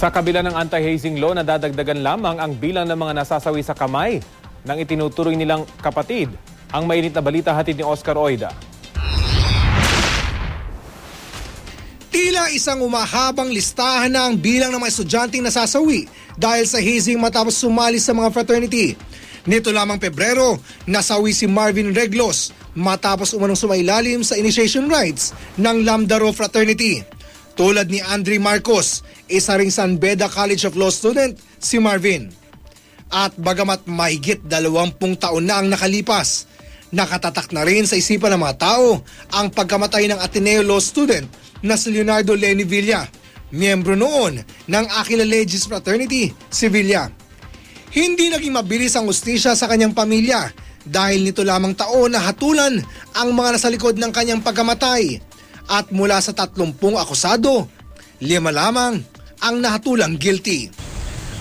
Sa kabila ng anti-hazing law, nadadagdagan lamang ang bilang ng mga nasasawi sa kamay ng itinuturing nilang kapatid. Ang mainit na balita hatid ni Oscar Oida. Tila isang umahabang listahan na ang bilang ng mga estudyanteng nasasawi dahil sa hazing matapos sumali sa mga fraternity. Nito lamang Pebrero, nasawi si Marvin Reglos matapos umanong sumailalim sa initiation rites ng Lambda Rho Fraternity. Tulad ni Andre Marcos, isa ring San Beda College of Law student si Marvin. At bagamat mahigit 20 taon na ang nakalipas, nakatatak na rin sa isipan ng mga tao ang pagkamatay ng Ateneo Law student na si Leonardo Lenny Villa, miyembro noon ng Aquila Legis Fraternity si Villa. Hindi naging mabilis ang hustisya sa kanyang pamilya dahil nito lamang taon na hatulan ang mga nasa likod ng kanyang pagkamatay. At mula sa 30 akusado, 5 lamang ang nahatulang guilty.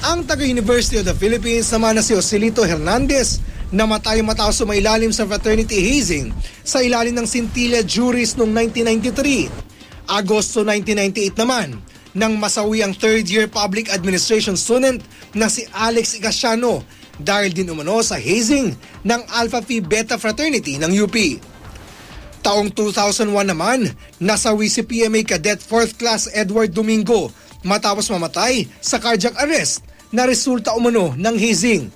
Ang taga-University of the Philippines naman na si Joselito Hernandez namatay matapos sumailalim sa fraternity hazing sa ilalim ng Scintilla Juris noong 1993. Agosto 1998 naman, nang masawi ang third-year public administration student na si Alex Igasiano dahil din umano sa hazing ng Alpha Phi Beta Fraternity ng UP. Taong 2001 naman, nasawi si PMA Cadet 4th Class Edward Domingo matapos mamatay sa cardiac arrest na resulta umano ng hazing.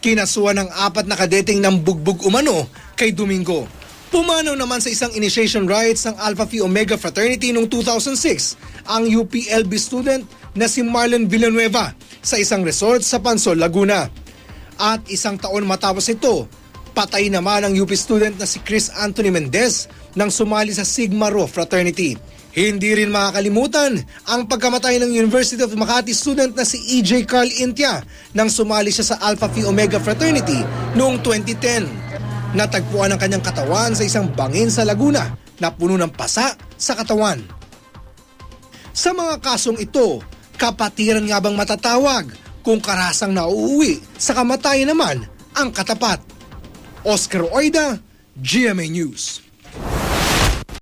Kinasuhan ng 4 na kadeteng ng bugbog umano kay Domingo. Pumanaw naman sa isang initiation rites ng Alpha Phi Omega Fraternity noong 2006 ang UPLB student na si Marlon Villanueva sa isang resort sa Pansol, Laguna. At isang taon matapos ito, patay naman ang UP student na si Chris Anthony Mendez nang sumali sa Sigma Rho Fraternity. Hindi rin makakalimutan ang pagkamatay ng University of Makati student na si EJ Carl Intia nang sumali siya sa Alpha Phi Omega Fraternity noong 2010. Natagpuan ang kanyang katawan sa isang bangin sa Laguna na puno ng pasa sa katawan. Sa mga kasong ito, kapatiran nga bang matatawag kung karasang nauuwi sa kamatayan naman ang katapat? Oscar Oida, GMA News.